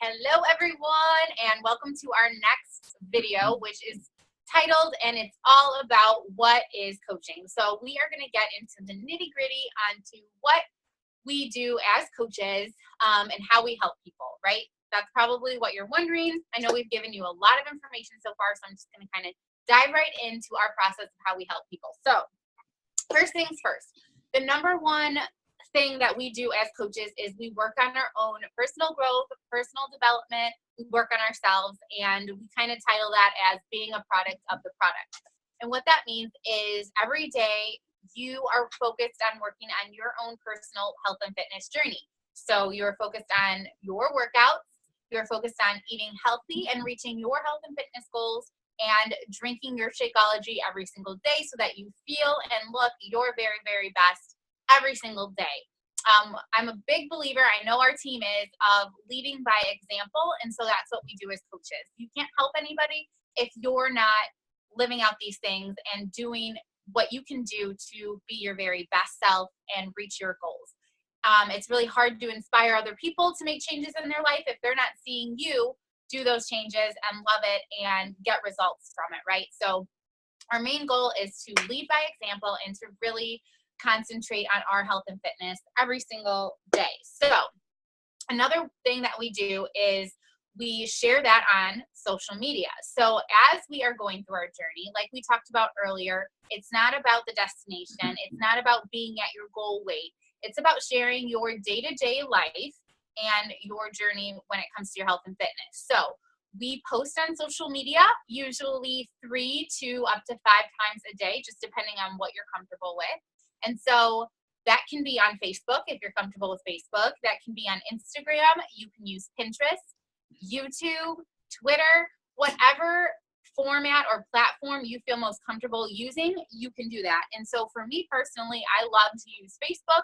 Hello everyone, and welcome to our next video, which is titled, and it's all about what is coaching. So we are going to get into the nitty gritty onto what we do as coaches and how we help people, right? That's probably what you're wondering. I know we've given you a lot of information so far, so I'm just going to kind of dive right into our process of how we help people. So first things first, the number one thing that we do as coaches is we work on our own personal growth, personal development, we work on ourselves, and we kind of title that as being a product of the product. And what that means is every day you are focused on working on your own personal health and fitness journey. So you're focused on your workouts, you're focused on eating healthy and reaching your health and fitness goals, and drinking your Shakeology every single day so that you feel and look your very, very best every single day. I'm a big believer, I know our team is, of leading by example, and so that's what we do as coaches. You can't help anybody if you're not living out these things and doing what you can do to be your very best self and reach your goals. It's really hard to inspire other people to make changes in their life if they're not seeing you do those changes and love it and get results from it, right? So our main goal is to lead by example and to really concentrate on our health and fitness every single day. So another thing that we do is we share that on social media. So as we are going through our journey, like we talked about earlier, it's not about the destination. It's not about being at your goal weight. It's about sharing your day-to-day life and your journey when it comes to your health and fitness. So we post on social media, usually 3 to up to 5 times a day, just depending on what you're comfortable with. And so that can be on Facebook if you're comfortable with Facebook. That can be on Instagram. You can use Pinterest, YouTube, Twitter, whatever format or platform you feel most comfortable using, you can do that. And so for me personally, I love to use Facebook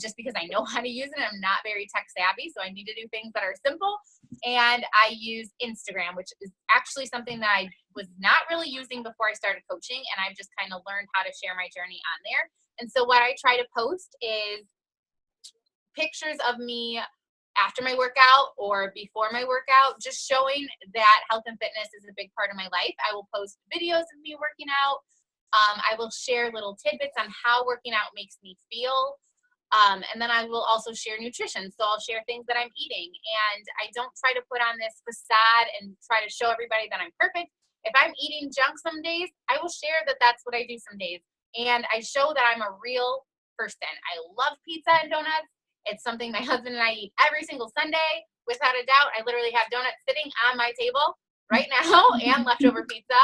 just because I know how to use it. I'm not very tech savvy, so I need to do things that are simple. And I use Instagram, which is actually something that I was not really using before I started coaching, and I've just kind of learned how to share my journey on there. And so what I try to post is pictures of me after my workout or before my workout, just showing that health and fitness is a big part of my life. I will post videos of me working out. I will share little tidbits on how working out makes me feel. And then I will also share nutrition. So I'll share things that I'm eating. And I don't try to put on this facade and try to show everybody that I'm perfect. If I'm eating junk some days, I will share that that's what I do some days. And I show that I'm a real person. I love pizza and donuts. It's something my husband and I eat every single Sunday. Without a doubt, I literally have donuts sitting on my table right now and leftover pizza.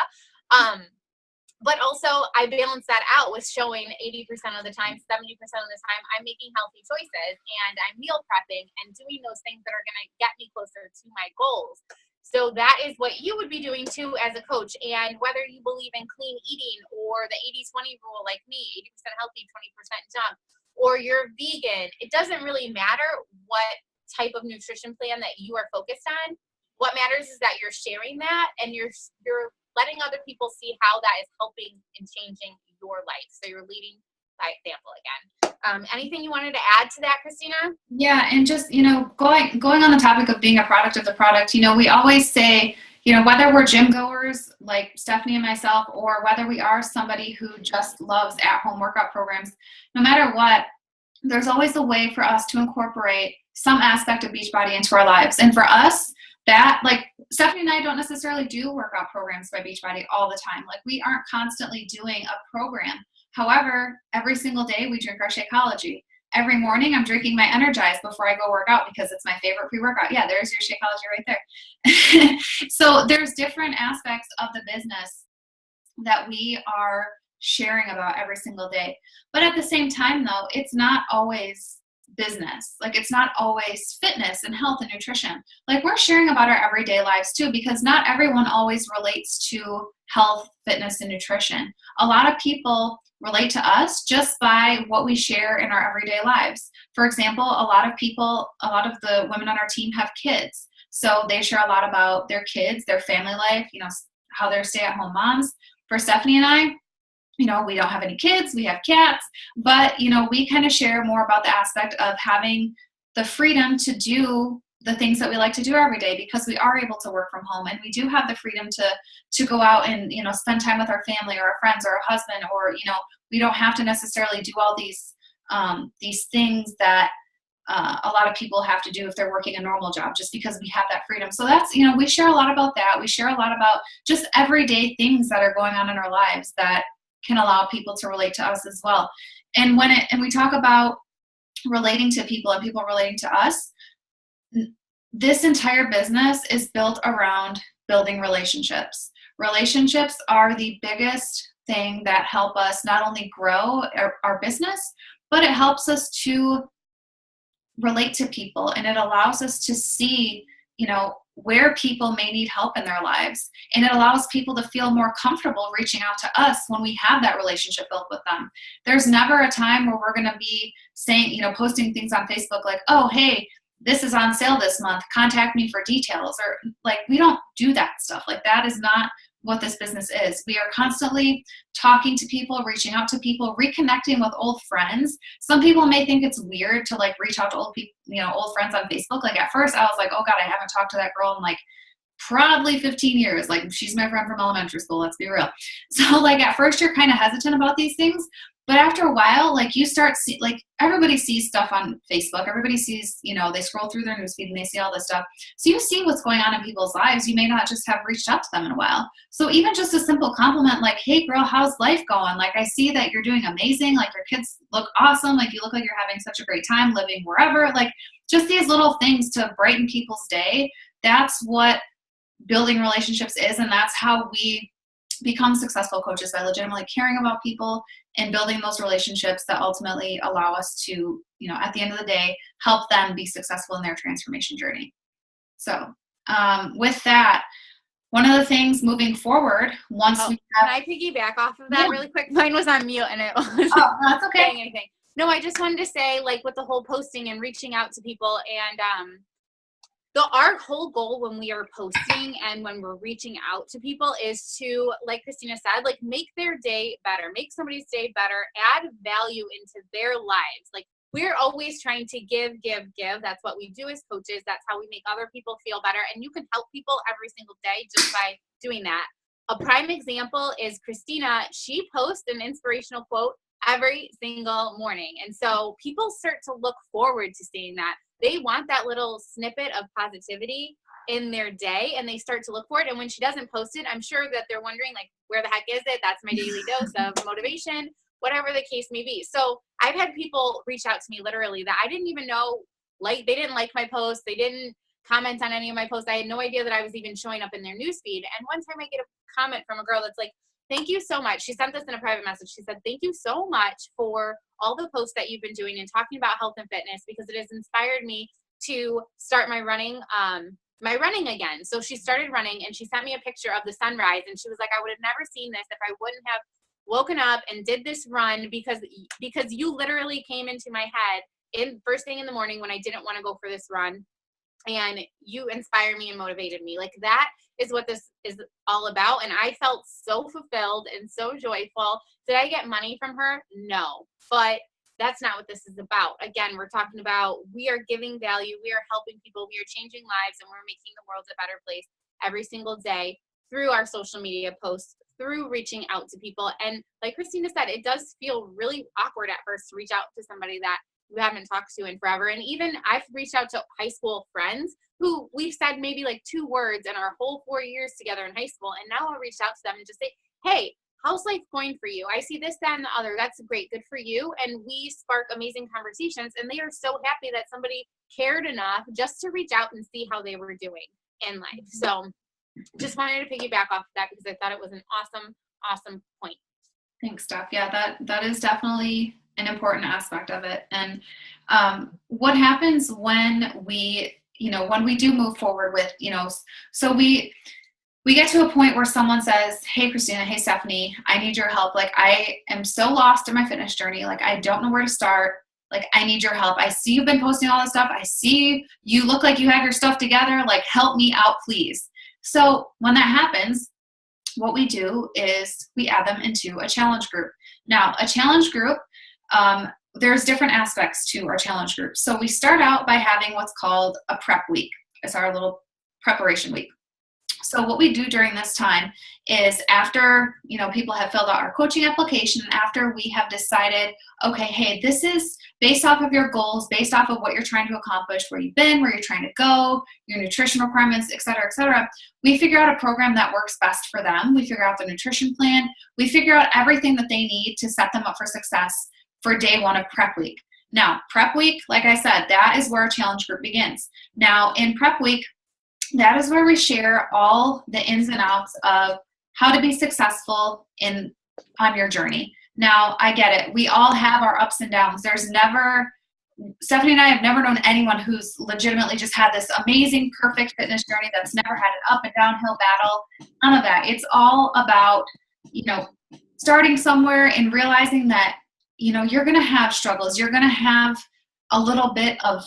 But also I balance that out with showing 80% of the time, 70% of the time, I'm making healthy choices and I'm meal prepping and doing those things that are going to get me closer to my goals. So that is what you would be doing too as a coach. And whether you believe in clean eating or the 80-20 rule like me, 80% healthy, 20% junk, or you're vegan, it doesn't really matter what type of nutrition plan that you are focused on. What matters is that you're sharing that and you're letting other people see how that is helping and changing your life. So you're leading by example again. Anything you wanted to add to that, Christina? Yeah, and just, going on the topic of being a product of the product, we always say, whether we're gym goers like Stephanie and myself, or whether we are somebody who just loves at-home workout programs, no matter what, there's always a way for us to incorporate some aspect of Beachbody into our lives. And for us, that, like, Stephanie and I don't necessarily do workout programs by Beachbody all the time. Like, we aren't constantly doing a program. However, every single day we drink our Shakeology. Every morning I'm drinking my Energize before I go work out because it's my favorite pre-workout. Yeah, there's your Shakeology right there. So there's different aspects of the business that we are sharing about every single day. But at the same time, though, it's not always business. Like, it's not always fitness and health and nutrition. Like, we're sharing about our everyday lives too, because not everyone always relates to health, fitness, and nutrition. A lot of people relate to us just by what we share in our everyday lives. For example, a lot of the women on our team have kids. So they share a lot about their kids, their family life, how they're stay-at-home moms. For Stephanie and I, we don't have any kids, we have cats, but, we kind of share more about the aspect of having the freedom to do the things that we like to do every day, because we are able to work from home and we do have the freedom to go out and, you know, spend time with our family or our friends or our husband, or, you know, we don't have to necessarily do all these things that a lot of people have to do if they're working a normal job, just because we have that freedom. So that's, you know, we share a lot about that. We share a lot about just everyday things that are going on in our lives that can allow people to relate to us as well. And and we talk about relating to people and people relating to us, this entire business is built around building relationships. Relationships are the biggest thing that help us not only grow our business, but it helps us to relate to people, and it allows us to see, you know, where people may need help in their lives, and it allows people to feel more comfortable reaching out to us when we have that relationship built with them. There's never a time where we're going to be saying, you know, posting things on Facebook like, oh, hey, this is on sale this month, contact me for details, or like, we don't do that stuff. Like, that is not what this business is. We are constantly talking to people, reaching out to people, reconnecting with old friends. Some people may think it's weird to like reach out to old people, you know, old friends on Facebook. Like, at first I was like, oh God, I haven't talked to that girl in like probably 15 years. Like, she's my friend from elementary school, let's be real. So like, at first you're kind of hesitant about these things, but after a while, like, you start like, everybody sees stuff on Facebook. Everybody sees, you know, they scroll through their newsfeed and they see all this stuff. So you see what's going on in people's lives. You may not just have reached out to them in a while. So even just a simple compliment like, hey girl, how's life going? Like, I see that you're doing amazing. Like, your kids look awesome. Like, you look like you're having such a great time living wherever. Like, just these little things to brighten people's day. That's what building relationships is. And that's how we become successful coaches, by legitimately caring about people and building those relationships that ultimately allow us to, you know, at the end of the day, help them be successful in their transformation journey. So with that, one of the things moving forward, once we have— Can I piggyback off of that really quick? Mine was on mute and it wasn't that's okay. saying anything. No, I just wanted to say, like, with the whole posting and reaching out to people, and our whole goal when we are posting and when we're reaching out to people is to, like Christina said, like, make their day better, make somebody's day better, add value into their lives. Like, we're always trying to give. That's what we do as coaches. That's how we make other people feel better. And you can help people every single day just by doing that. A prime example is Christina. She posts an inspirational quote every single morning. And so people start to look forward to seeing that. They want that little snippet of positivity in their day, and they start to look for it. And when she doesn't post it, I'm sure that they're wondering, like, where the heck is it? That's my daily dose of motivation, whatever the case may be. So I've had people reach out to me literally that I didn't even know, like, they didn't like my post. They didn't comment on any of my posts. I had no idea that I was even showing up in their newsfeed. And one time I get a comment from a girl that's like, thank you so much. She sent this in a private message. She said, thank you so much for all the posts that you've been doing and talking about health and fitness, because it has inspired me to start my running again. So she started running and she sent me a picture of the sunrise, and she was like, I would have never seen this if I wouldn't have woken up and did this run because you literally came into my head in first thing in the morning when I didn't want to go for this run, and you inspired me and motivated me. Like, that is what this is all about. And I felt so fulfilled and so joyful. Did I get money from her? No, but that's not what this is about. Again, we're talking about, we are giving value, we are helping people, we are changing lives, and we're making the world a better place every single day through our social media posts, through reaching out to people. And like Christina said, it does feel really awkward at first to reach out to somebody that you haven't talked to in forever. And even I've reached out to high school friends who we've said maybe like 2 words in our whole 4 years together in high school. And now I'll reach out to them and just say, hey, how's life going for you? I see this, that, and the other. That's great. Good for you. And we spark amazing conversations. And they are so happy that somebody cared enough just to reach out and see how they were doing in life. So just wanted to piggyback off of that because I thought it was an awesome point. Thanks, Steph. Yeah, that is definitely an important aspect of it. And what happens when we do move forward with, so we get to a point where someone says, hey, Christina, hey, Stephanie, I need your help. Like, I am so lost in my fitness journey. Like, I don't know where to start. Like, I need your help. I see you've been posting all this stuff. I see you look like you have your stuff together. Like, help me out, please. So when that happens, what we do is we add them into a challenge group. Now, a challenge group, there's different aspects to our challenge group. So we start out by having what's called a prep week. It's our little preparation week. So what we do during this time is after, people have filled out our coaching application, after we have decided, okay, hey, this is based off of your goals, based off of what you're trying to accomplish, where you've been, where you're trying to go, your nutrition requirements, et cetera, we figure out a program that works best for them. We figure out the nutrition plan. We figure out everything that they need to set them up for success for day one of prep week. Now, prep week, like I said, that is where our challenge group begins. Now, in prep week, that is where we share all the ins and outs of how to be successful on your journey. Now, I get it. We all have our ups and downs. Stephanie and I have never known anyone who's legitimately just had this amazing, perfect fitness journey that's never had an up and downhill battle. None of that. It's all about, starting somewhere and realizing that, you're going to have struggles. You're going to have a little bit of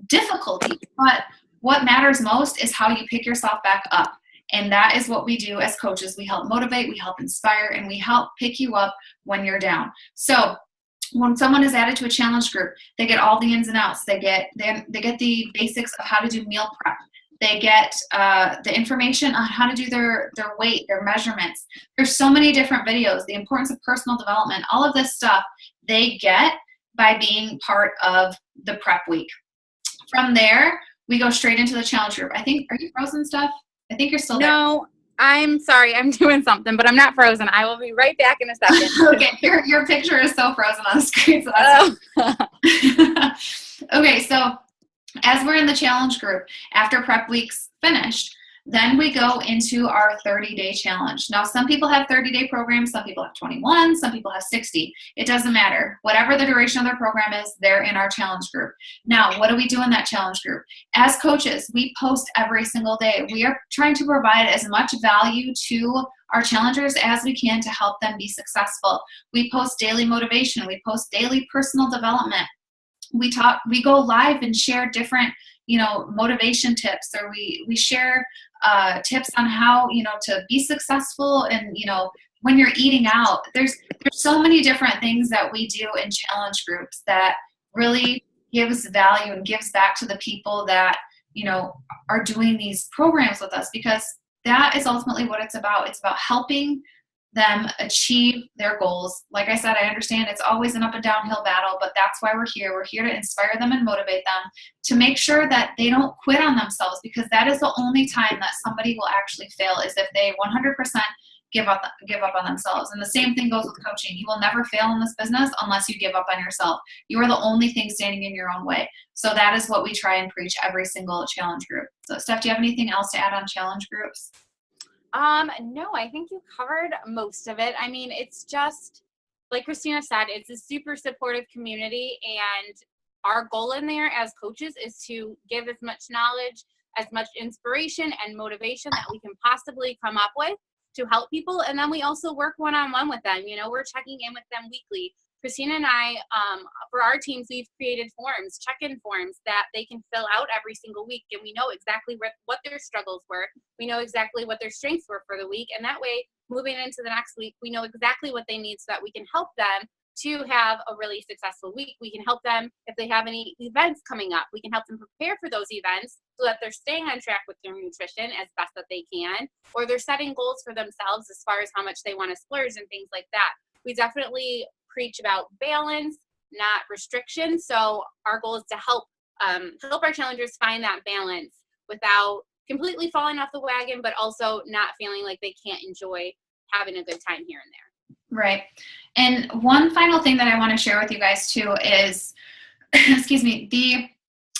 difficulty, but what matters most is how you pick yourself back up. And that is what we do as coaches. We help motivate, we help inspire, and we help pick you up when you're down. So when someone is added to a challenge group, they get all the ins and outs. They get the basics of how to do meal prep. They get the information on how to do their weight, their measurements. There's so many different videos, the importance of personal development, all of this stuff they get by being part of the prep week. From there, we go straight into the challenge group. Are you frozen, Steph? I think you're still there. No, I'm sorry. I'm doing something, but I'm not frozen. I will be right back in a second. Okay, your picture is so frozen on the screen. So that's Okay, so as we're in the challenge group, after prep week's finished, then we go into our 30-day challenge. Now, some people have 30-day programs, some people have 21, some people have 60. It doesn't matter. Whatever the duration of their program is, they're in our challenge group. Now, what do we do in that challenge group? As coaches, we post every single day. We are trying to provide as much value to our challengers as we can to help them be successful. We post daily motivation. We post daily personal development. We go live and share different motivation tips, or we share tips on how to be successful. And when you're eating out, there's so many different things that we do in challenge groups that really gives value and gives back to the people that are doing these programs with us, because that is ultimately what it's about. It's about helping them achieve their goals. Like I said, I understand it's always an up and downhill battle, but that's why we're here. We're here to inspire them and motivate them to make sure that they don't quit on themselves, because that is the only time that somebody will actually fail, is if they 100% give up on themselves. And the same thing goes with coaching. You will never fail in this business unless you give up on yourself. You are the only thing standing in your own way. So that is what we try and preach every single challenge group. So Steph, do you have anything else to add on challenge groups? No, I think you covered most of it. I mean, it's just, like Christina said, it's a super supportive community, and our goal in there as coaches is to give as much knowledge, as much inspiration and motivation that we can possibly come up with to help people. And then we also work one-on-one with them. We're checking in with them weekly. Christina and I, for our teams, we've created forms, check-in forms that they can fill out every single week. And we know exactly what their struggles were. We know exactly what their strengths were for the week. And that way, moving into the next week, we know exactly what they need so that we can help them to have a really successful week. We can help them if they have any events coming up. We can help them prepare for those events so that they're staying on track with their nutrition as best that they can, or they're setting goals for themselves as far as how much they want to splurge and things like that. We definitely preach about balance, not restriction. So our goal is to help our challengers find that balance without completely falling off the wagon, but also not feeling like they can't enjoy having a good time here and there. Right. And one final thing that I want to share with you guys too is, excuse me,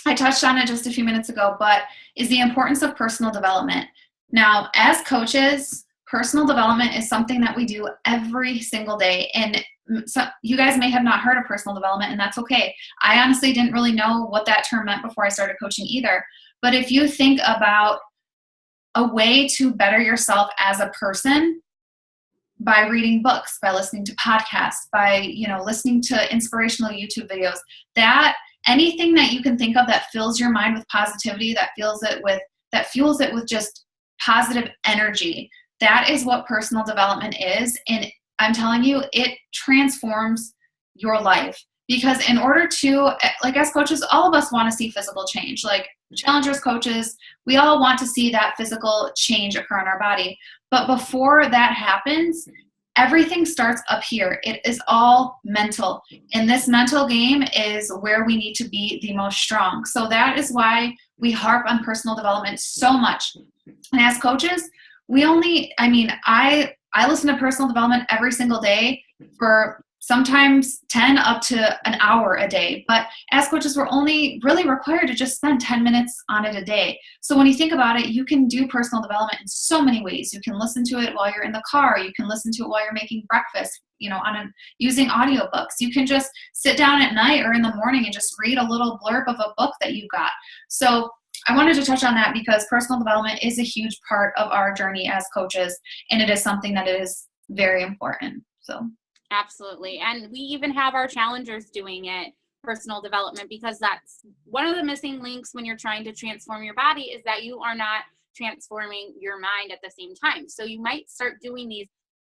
I touched on it just a few minutes ago, but is the importance of personal development. Now, as coaches, personal development is something that we do every single day. And so you guys may have not heard of personal development, and that's okay. I honestly didn't really know what that term meant before I started coaching either. But if you think about a way to better yourself as a person, by reading books, by listening to podcasts, by listening to inspirational YouTube videos, that anything that you can think of that fills your mind with positivity, that fuels it with just positive energy, that is what personal development is. And I'm telling you, it transforms your life. Because in order to, like as coaches, all of us want to see physical change. Like challengers, coaches, we all want to see that physical change occur in our body. But before that happens, everything starts up here. It is all mental. And this mental game is where we need to be the most strong. So that is why we harp on personal development so much. And as coaches, I listen to personal development every single day for sometimes 10 up to an hour a day. But as coaches, we're only really required to just spend 10 minutes on it a day. So when you think about it, you can do personal development in so many ways. You can listen to it while you're in the car. You can listen to it while you're making breakfast, using audiobooks. You can just sit down at night or in the morning and just read a little blurb of a book that you got. So I wanted to touch on that because personal development is a huge part of our journey as coaches, and it is something that is very important. So. Absolutely. And we even have our challengers doing it, personal development, because that's one of the missing links when you're trying to transform your body is that you are not transforming your mind at the same time. So you might start doing these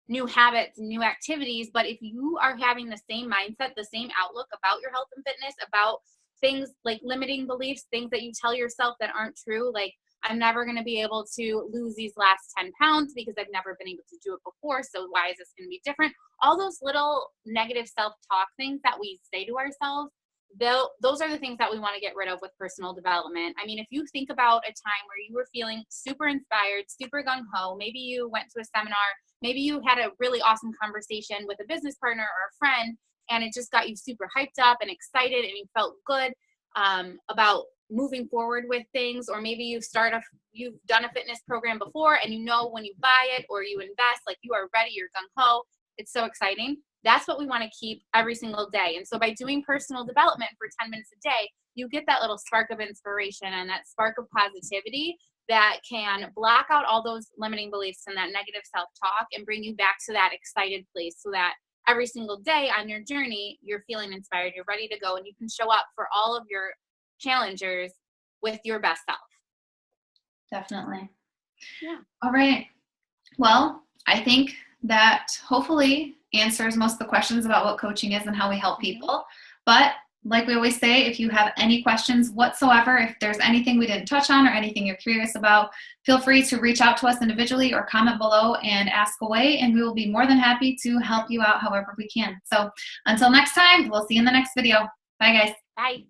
new habits, new activities, but if you are having the same mindset, the same outlook about your health and fitness, about things like limiting beliefs, things that you tell yourself that aren't true, like I'm never going to be able to lose these last 10 pounds because I've never been able to do it before. So why is this going to be different? All those little negative self-talk things that we say to ourselves, those are the things that we want to get rid of with personal development. I mean, if you think about a time where you were feeling super inspired, super gung-ho, maybe you went to a seminar, maybe you had a really awesome conversation with a business partner or a friend, and it just got you super hyped up and excited and you felt good about moving forward with things, or maybe you've done a fitness program before and when you buy it or you invest, like you are ready, you're gung-ho, it's so exciting. That's what we want to keep every single day. And so by doing personal development for 10 minutes a day, you get that little spark of inspiration and that spark of positivity that can block out all those limiting beliefs and that negative self-talk and bring you back to that excited place so that every single day on your journey, you're feeling inspired, you're ready to go, and you can show up for all of your challengers with your best self. Definitely. Yeah. All right. Well, I think that hopefully answers most of the questions about what coaching is and how we help people. But like we always say, if you have any questions whatsoever, if there's anything we didn't touch on or anything you're curious about, feel free to reach out to us individually or comment below and ask away, and we will be more than happy to help you out however we can. So until next time, we'll see you in the next video. Bye, guys. Bye.